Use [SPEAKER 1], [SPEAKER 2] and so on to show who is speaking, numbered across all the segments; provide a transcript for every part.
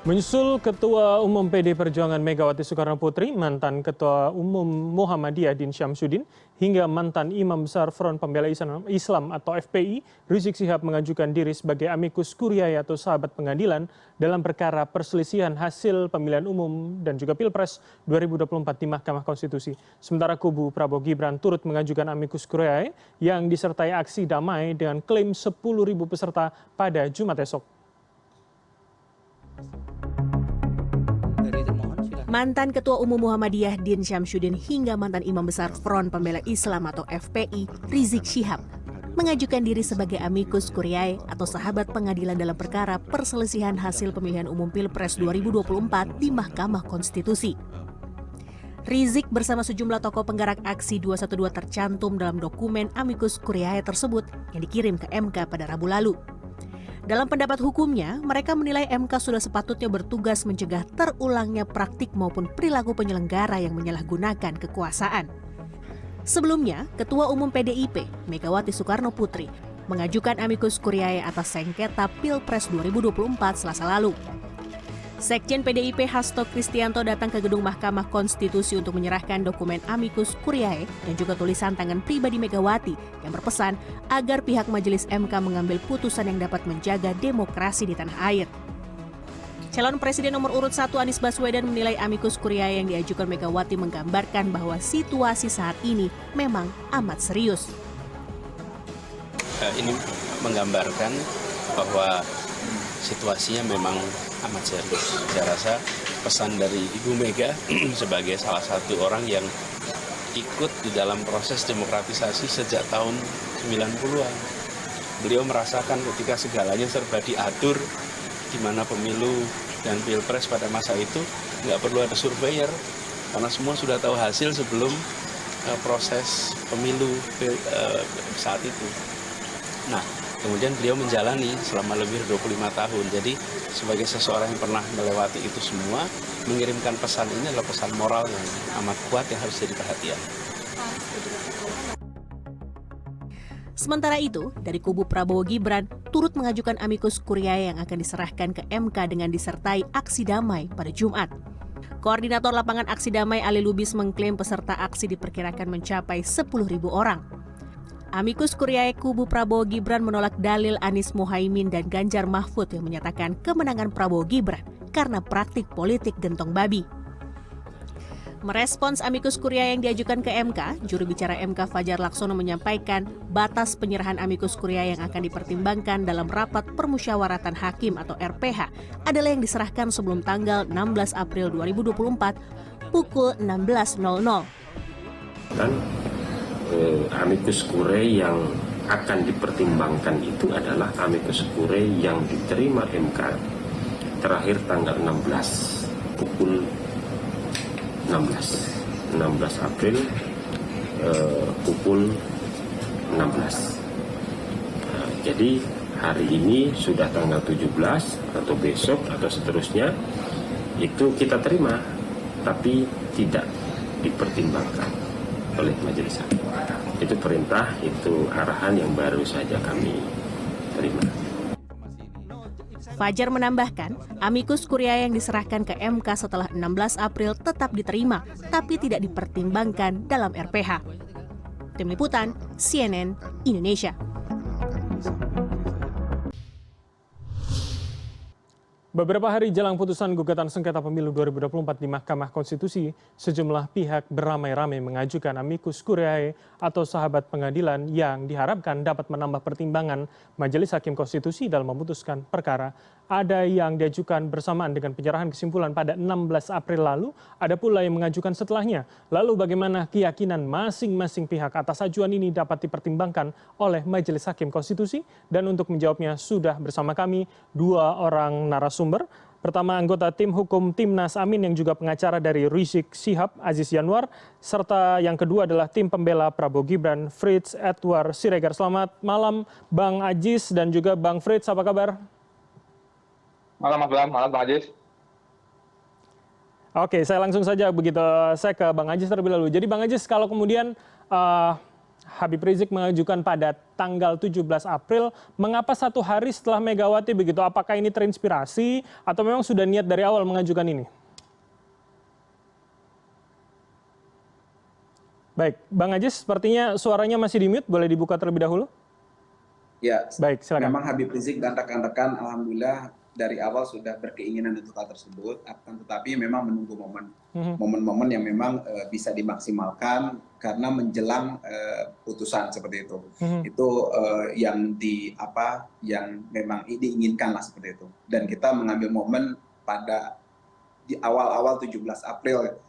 [SPEAKER 1] Menyusul Ketua Umum PD Perjuangan Megawati Soekarno Putri, mantan Ketua Umum Muhammadiyah Din Syamsuddin, hingga mantan Imam Besar Front Pembela Islam atau FPI, Rizik Syihab mengajukan diri sebagai amikus curiae atau sahabat pengadilan dalam perkara perselisihan hasil pemilihan umum dan juga Pilpres 2024 di Mahkamah Konstitusi. Sementara kubu Prabowo Gibran turut mengajukan amikus curiae yang disertai aksi damai dengan klaim 10.000 peserta pada Jumat esok.
[SPEAKER 2] Mantan Ketua Umum Muhammadiyah Din Syamsuddin hingga mantan Imam Besar Front Pembela Islam atau FPI, Rizik Syihab, mengajukan diri sebagai amikus curiae atau sahabat pengadilan dalam perkara perselisihan hasil pemilihan umum Pilpres 2024 di Mahkamah Konstitusi. Rizik bersama sejumlah tokoh penggerak aksi 212 tercantum dalam dokumen amikus curiae tersebut yang dikirim ke MK pada Rabu lalu. Dalam pendapat hukumnya, mereka menilai MK sudah sepatutnya bertugas mencegah terulangnya praktik maupun perilaku penyelenggara yang menyalahgunakan kekuasaan. Sebelumnya, Ketua Umum PDIP, Megawati Soekarno Putri, mengajukan amikus curiae atas sengketa Pilpres 2024 Selasa lalu. Sekjen PDIP Hasto Kristianto datang ke gedung Mahkamah Konstitusi untuk menyerahkan dokumen amikus curiae dan juga tulisan tangan pribadi Megawati yang berpesan agar pihak Majelis MK mengambil putusan yang dapat menjaga demokrasi di tanah air. Calon Presiden nomor urut 1 Anies Baswedan menilai amikus curiae yang diajukan Megawati menggambarkan bahwa situasi saat ini memang amat serius.
[SPEAKER 3] Ini menggambarkan bahwa situasinya memang amat serius. Saya rasa pesan dari Ibu Mega sebagai salah satu orang yang ikut di dalam proses demokratisasi sejak tahun 90-an. Beliau merasakan ketika segalanya serba diatur, di mana pemilu dan pilpres pada masa itu nggak perlu ada surveyor, karena semua sudah tahu hasil sebelum proses pemilu saat itu. Nah, kemudian beliau menjalani selama lebih dari 25 tahun. Jadi sebagai seseorang yang pernah melewati itu semua, mengirimkan pesan ini adalah pesan moral yang amat kuat yang harus jadi perhatian.
[SPEAKER 2] Sementara itu, dari kubu Prabowo Gibran turut mengajukan amikus curiae yang akan diserahkan ke MK dengan disertai aksi damai pada Jumat. Koordinator lapangan aksi damai Ali Lubis mengklaim peserta aksi diperkirakan mencapai 10.000 orang. Amikus curiae kubu Prabowo Gibran menolak dalil Anies Mohaimin dan Ganjar Mahfud yang menyatakan kemenangan Prabowo Gibran karena praktik politik gentong babi. Merespons amikus curiae yang diajukan ke MK, juru bicara MK Fajar Laksono menyampaikan batas penyerahan amikus curiae yang akan dipertimbangkan dalam rapat permusyawaratan hakim atau RPH adalah yang diserahkan sebelum tanggal 16 April 2024 pukul 16.00.
[SPEAKER 4] Dan amikus curiae yang akan dipertimbangkan itu adalah amikus curiae yang diterima MK terakhir tanggal 16 pukul 16 April pukul 16. Jadi hari ini sudah tanggal 17 atau besok atau seterusnya itu kita terima, tapi tidak dipertimbangkan oleh majelis hakim. Itu perintah, itu arahan yang baru saja kami terima.
[SPEAKER 2] Fajar menambahkan, amikus curiae yang diserahkan ke MK setelah 16 April tetap diterima, tapi tidak dipertimbangkan dalam RPH. Tim Liputan, CNN, Indonesia.
[SPEAKER 1] Beberapa hari jelang putusan gugatan sengketa pemilu 2024 di Mahkamah Konstitusi, sejumlah pihak beramai-ramai mengajukan amikus curiae atau sahabat pengadilan yang diharapkan dapat menambah pertimbangan Majelis Hakim Konstitusi dalam memutuskan perkara. Ada yang diajukan bersamaan dengan penyerahan kesimpulan pada 16 April lalu, ada pula yang mengajukan setelahnya. Lalu bagaimana keyakinan masing-masing pihak atas ajuan ini dapat dipertimbangkan oleh Majelis Hakim Konstitusi? Dan untuk menjawabnya sudah bersama kami dua orang narasumber. Pertama, anggota tim hukum Timnas Amin yang juga pengacara dari Rizik Syihab, Aziz Yanwar, serta yang kedua adalah tim pembela Prabowo Gibran, Frits Edward Siregar. Selamat malam Bang Aziz dan juga Bang Frits, apa kabar?
[SPEAKER 5] Malam Mas Bram, malam Bang Aziz.
[SPEAKER 1] Oke, saya langsung saja begitu. Saya ke Bang Aziz terlebih dahulu. Jadi Bang Aziz, kalau kemudian Habib Rizik mengajukan pada tanggal 17 April. Mengapa 1 hari setelah Megawati begitu? Apakah ini terinspirasi atau memang sudah niat dari awal mengajukan ini? Baik, Bang Ajis, sepertinya suaranya masih di-mute, boleh dibuka terlebih dahulu?
[SPEAKER 6] Ya,
[SPEAKER 1] Baik, silakan.
[SPEAKER 6] memang Habib Rizik dan rekan-rekan alhamdulillah dari awal sudah berkeinginan untuk hal tersebut, akan tetapi memang menunggu momen-momen yang memang bisa dimaksimalkan karena menjelang putusan seperti itu. Itu yang yang memang diinginkan lah seperti itu. Dan kita mengambil momen pada di awal-awal 17 April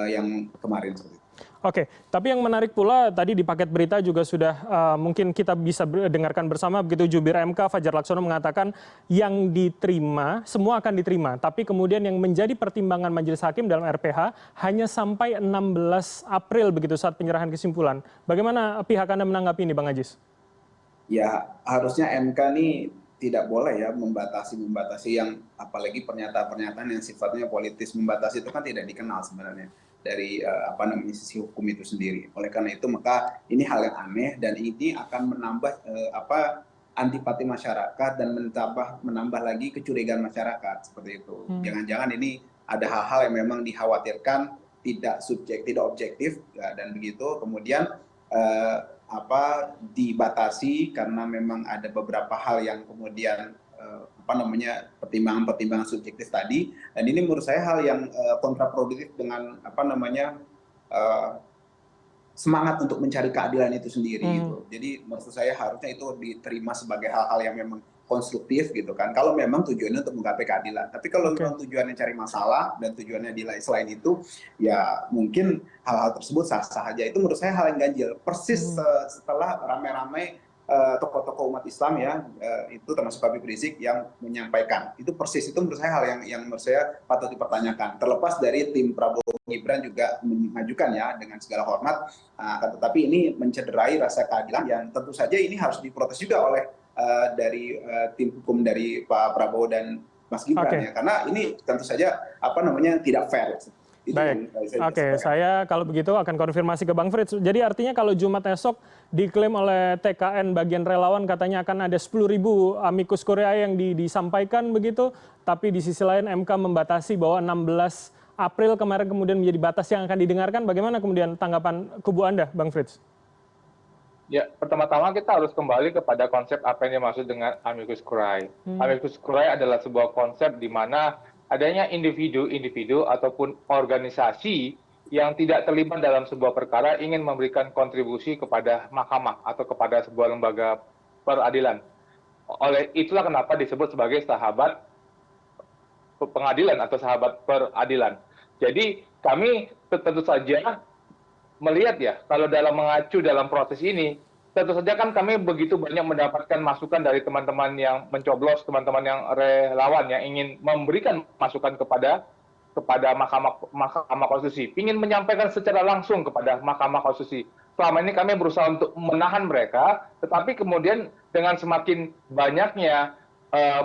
[SPEAKER 6] yang kemarin seperti itu.
[SPEAKER 1] Oke, tapi yang menarik pula tadi di paket berita juga sudah mungkin kita bisa dengarkan bersama begitu Jubir MK Fajar Laksono mengatakan yang diterima semua akan diterima, tapi kemudian yang menjadi pertimbangan majelis hakim dalam RPH hanya sampai 16 April begitu saat penyerahan kesimpulan. Bagaimana pihak Anda menanggapi ini, Bang Ajis?
[SPEAKER 6] Ya, harusnya MK ini tidak boleh ya membatasi yang apalagi pernyataan-pernyataan yang sifatnya politis. Membatasi itu kan tidak dikenal sebenarnya dari sisi hukum itu sendiri. Oleh karena itu maka ini hal yang aneh dan ini akan menambah antipati masyarakat dan menambah lagi kecurigaan masyarakat seperti itu. Jangan-jangan ini ada hal-hal yang memang dikhawatirkan tidak objektif ya, dan begitu kemudian dibatasi karena memang ada beberapa hal yang kemudian pertimbangan-pertimbangan subjektif tadi, dan ini menurut saya hal yang kontraproduktif dengan semangat untuk mencari keadilan itu sendiri gitu. Jadi menurut saya harusnya itu diterima sebagai hal-hal yang memang konstruktif gitu kan. Kalau memang tujuannya untuk menggapai keadilan. Tapi kalau memang tujuannya cari masalah dan tujuannya selain itu, ya mungkin hal-hal tersebut sah-sah aja. Itu menurut saya hal yang ganjil. Persis setelah ramai-ramai tokoh-tokoh umat Islam ya, itu termasuk Habib Rizik yang menyampaikan. Itu persis itu menurut saya hal yang menurut saya patut dipertanyakan. Terlepas dari tim Prabowo Gibran juga mengajukan ya dengan segala hormat, tetapi ini mencederai rasa keadilan yang tentu saja ini harus diprotes juga oleh dari tim hukum dari Pak Prabowo dan Mas Gibran ya, karena ini tentu saja tidak fair.
[SPEAKER 1] Baik, oke, saya kalau begitu akan konfirmasi ke Bang Frits. Jadi artinya kalau Jumat esok diklaim oleh TKN bagian relawan katanya akan ada 10.000 amicus curiae yang disampaikan begitu, tapi di sisi lain MK membatasi bahwa 16 April kemarin kemudian menjadi batas yang akan didengarkan. Bagaimana kemudian tanggapan kubu Anda, Bang Frits?
[SPEAKER 5] Ya, pertama-tama kita harus kembali kepada konsep apa yang dimaksud dengan amicus curiae. Amicus curiae adalah sebuah konsep di mana adanya individu-individu ataupun organisasi yang tidak terlibat dalam sebuah perkara ingin memberikan kontribusi kepada mahkamah atau kepada sebuah lembaga peradilan. Oleh itulah kenapa disebut sebagai sahabat pengadilan atau sahabat peradilan. Jadi kami tentu saja melihat ya, kalau dalam mengacu dalam proses ini, tentu saja kan kami begitu banyak mendapatkan masukan dari teman-teman yang mencoblos, teman-teman yang relawan yang ingin memberikan masukan kepada Mahkamah Konstitusi, ingin menyampaikan secara langsung kepada Mahkamah Konstitusi. Selama ini kami berusaha untuk menahan mereka, tetapi kemudian dengan semakin banyaknya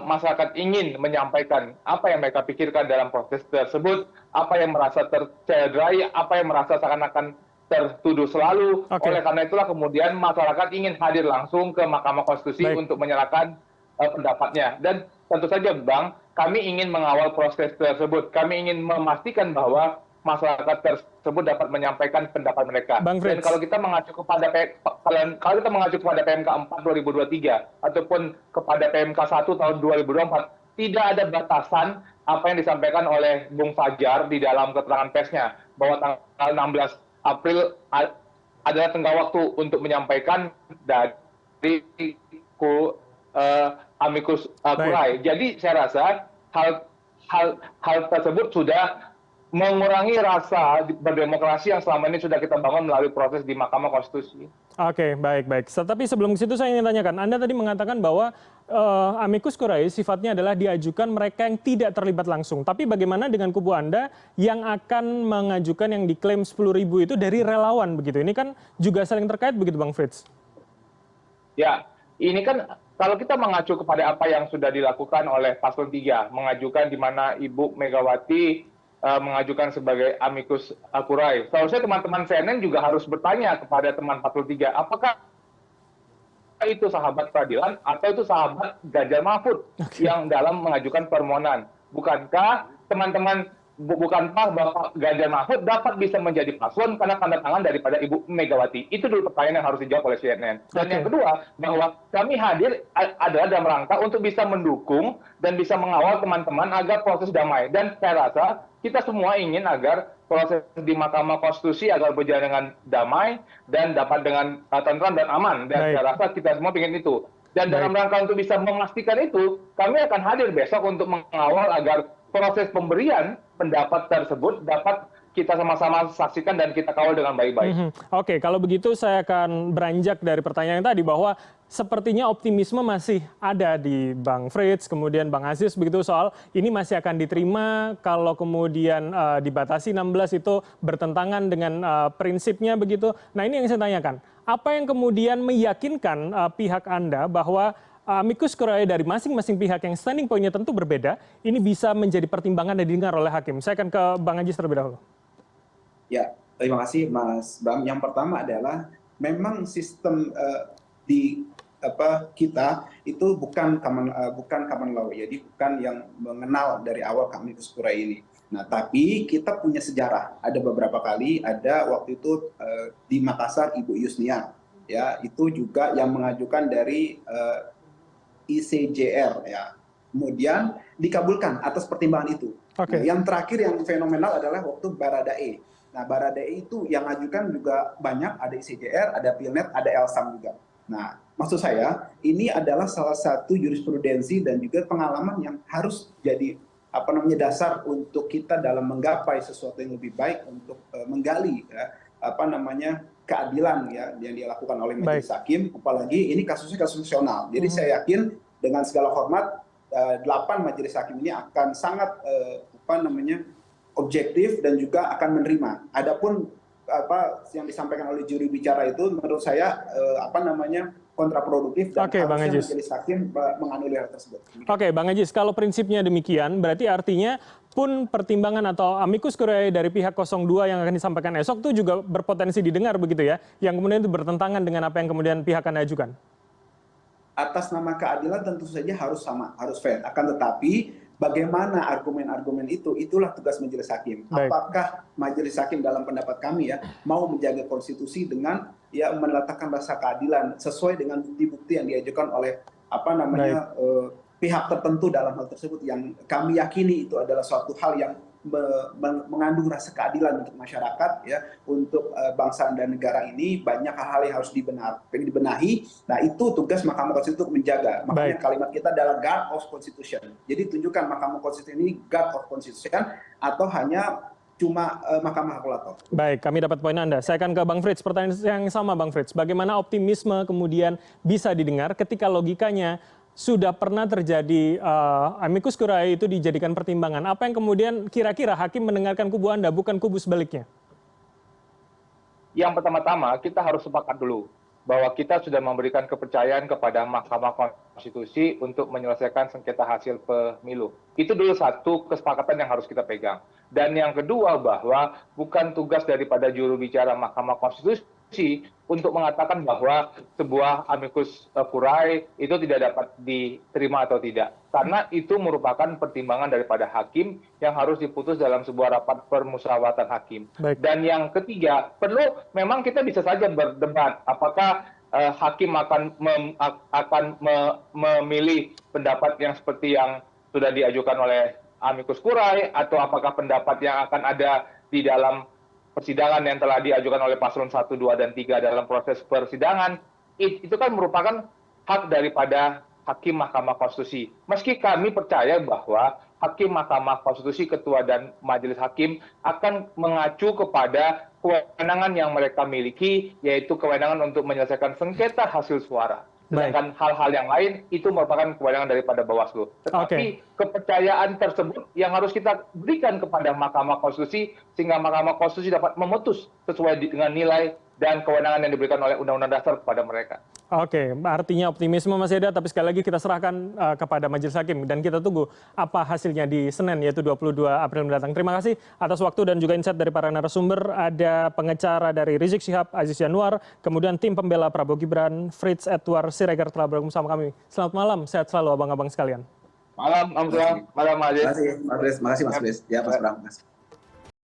[SPEAKER 5] masyarakat ingin menyampaikan apa yang mereka pikirkan dalam proses tersebut, apa yang merasa tercederai, apa yang merasa seakan-akan tertuduh selalu. Oleh karena itulah kemudian masyarakat ingin hadir langsung ke Mahkamah Konstitusi untuk menyerahkan pendapatnya. Dan tentu saja Bang, kami ingin mengawal proses tersebut. Kami ingin memastikan bahwa masyarakat tersebut dapat menyampaikan pendapat mereka. Dan kalau kita mengacu kepada PMK 4 2023 ataupun kepada PMK 1 tahun 2024, tidak ada batasan apa yang disampaikan oleh Bung Fajar di dalam keterangan persnya bahwa tanggal 16 April adalah tenggang waktu untuk menyampaikan dari amicus curiae. Jadi saya rasa hal tersebut sudah mengurangi rasa berdemokrasi yang selama ini sudah kita bangun melalui proses di Mahkamah Konstitusi. Oke,
[SPEAKER 1] baik. Tapi sebelum ke situ saya ingin tanyakan, Anda tadi mengatakan bahwa amicus curiae sifatnya adalah diajukan mereka yang tidak terlibat langsung. Tapi bagaimana dengan kubu Anda yang akan mengajukan yang diklaim 10.000 itu dari relawan begitu? Ini kan juga saling terkait begitu, Bang Frits?
[SPEAKER 5] Ya, ini kan kalau kita mengacu kepada apa yang sudah dilakukan oleh Paslon 3, mengajukan di mana Ibu Megawati mengajukan sebagai amicus curiae. Seharusnya teman-teman CNN juga harus bertanya kepada teman 43, apakah itu sahabat peradilan atau itu sahabat Ganjar Mahfud yang dalam mengajukan permohonan. Bukankah Bapak Ganjar Mahfud dapat bisa menjadi paslon karena tanda tangan daripada Ibu Megawati? Itu dulu pertanyaan yang harus dijawab oleh CNN. Dan yang kedua, bahwa kami hadir adalah dalam rangka untuk bisa mendukung dan bisa mengawal teman-teman agar proses damai. Dan saya rasa kita semua ingin agar proses di Mahkamah Konstitusi agar berjalan dengan damai dan dapat dengan tentram dan aman. Dan saya rasa kita semua ingin itu. Dan dalam rangka untuk bisa memastikan itu, kami akan hadir besok untuk mengawal agar proses pemberian pendapat tersebut dapat kita sama-sama saksikan dan kita kawal dengan baik-baik.
[SPEAKER 1] Oke, kalau begitu saya akan beranjak dari pertanyaan tadi bahwa sepertinya optimisme masih ada di Bang Frits, kemudian Bang Aziz begitu soal ini masih akan diterima kalau kemudian dibatasi 16 itu bertentangan dengan prinsipnya begitu. Nah ini yang saya tanyakan, apa yang kemudian meyakinkan pihak Anda bahwa amicus curiae dari masing-masing pihak yang standing point-nya tentu berbeda, ini bisa menjadi pertimbangan dan didengar oleh hakim. Saya akan ke Bang Aziz terlebih dahulu.
[SPEAKER 6] Ya, terima kasih Mas Bang. Yang pertama adalah memang sistem di kita itu bukan common law, jadi bukan yang mengenal dari awal amicus curiae ini. Nah, tapi kita punya sejarah. Ada beberapa kali, ada waktu itu di Makassar Ibu Yusnia, ya itu juga yang mengajukan dari ICJR, ya. Kemudian dikabulkan atas pertimbangan itu. Nah, yang terakhir yang fenomenal adalah waktu Baradae. Nah, Baradae itu yang ajukan juga banyak, ada ICJR, ada Pilnet, ada Elsam juga. Nah, maksud saya ini adalah salah satu jurisprudensi dan juga pengalaman yang harus jadi dasar untuk kita dalam menggapai sesuatu yang lebih baik untuk menggali keadilan ya yang dilakukan oleh majelis hakim, apalagi ini kasusnya kasus nasional. Jadi saya yakin dengan segala hormat 8 majelis hakim ini akan sangat objektif dan juga akan menerima. Adapun yang disampaikan oleh juri bicara itu menurut saya kontraproduktif dan harusnya majelis hakim menganulir hal tersebut.
[SPEAKER 1] Oke, Bang Aziz, kalau prinsipnya demikian, berarti artinya pun pertimbangan atau amicus curiae dari pihak 02 yang akan disampaikan esok itu juga berpotensi didengar begitu ya, yang kemudian itu bertentangan dengan apa yang kemudian pihak Anda ajukan?
[SPEAKER 6] Atas nama keadilan tentu saja harus sama, harus fair. Akan tetapi bagaimana argumen-argumen itu, itulah tugas majelis hakim. Apakah majelis hakim dalam pendapat kami ya mau menjaga konstitusi dengan ya meletakkan rasa keadilan sesuai dengan bukti-bukti yang diajukan oleh pihak tertentu dalam hal tersebut yang kami yakini itu adalah suatu hal yang mengandung rasa keadilan untuk masyarakat ya, untuk bangsa dan negara ini banyak hal-hal yang harus dibenahi. Nah, itu tugas Mahkamah Konstitusi untuk menjaga. Makanya kalimat kita adalah guard of constitution. Jadi tunjukkan Mahkamah Konstitusi ini guard of constitution atau hanya cuma mahkamah kalkulator.
[SPEAKER 1] Baik, kami dapat poin Anda. Saya akan ke Bang Frits. Pertanyaan yang sama Bang Frits. Bagaimana optimisme kemudian bisa didengar ketika logikanya sudah pernah terjadi amicus curiae itu dijadikan pertimbangan. Apa yang kemudian kira-kira hakim mendengarkan kubu Anda, bukan kubu sebaliknya?
[SPEAKER 5] Yang pertama-tama kita harus sepakat dulu bahwa kita sudah memberikan kepercayaan kepada Mahkamah Konstitusi untuk menyelesaikan sengketa hasil pemilu. Itu dulu satu kesepakatan yang harus kita pegang. Dan yang kedua bahwa bukan tugas daripada juru bicara Mahkamah Konstitusi untuk mengatakan bahwa sebuah amicus curiae itu tidak dapat diterima atau tidak. Karena itu merupakan pertimbangan daripada hakim yang harus diputus dalam sebuah rapat permusyawaratan hakim. Dan yang ketiga, memang kita bisa saja berdebat apakah hakim akan memilih pendapat yang seperti yang sudah diajukan oleh amicus curiae atau apakah pendapat yang akan ada di dalam persidangan yang telah diajukan oleh paslon 1, 2, dan 3 dalam proses persidangan, itu kan merupakan hak daripada hakim Mahkamah Konstitusi. Meski kami percaya bahwa hakim Mahkamah Konstitusi, ketua dan majelis hakim akan mengacu kepada kewenangan yang mereka miliki, yaitu kewenangan untuk menyelesaikan sengketa hasil suara. Sedangkan hal-hal yang lain itu merupakan kewenangan daripada Bawaslu. Tetapi kepercayaan tersebut yang harus kita berikan kepada Mahkamah Konstitusi sehingga Mahkamah Konstitusi dapat memutus sesuai dengan nilai dan kewenangan yang diberikan oleh Undang-Undang Dasar kepada mereka.
[SPEAKER 1] Oke, artinya optimisme masih ada, tapi sekali lagi kita serahkan kepada Majelis Hakim dan kita tunggu apa hasilnya di Senin, yaitu 22 April mendatang. Terima kasih atas waktu dan juga insight dari para narasumber. Ada pengacara dari Rizik Syihab, Aziz Yanuar, kemudian tim pembela Prabowo Gibran, Fritz Edward Siregar telah bergabung sama kami. Selamat malam, sehat selalu abang-abang sekalian.
[SPEAKER 5] Malam, malam, Aziz.
[SPEAKER 6] Terima kasih, Mas Fris. Ya, Mas Bram.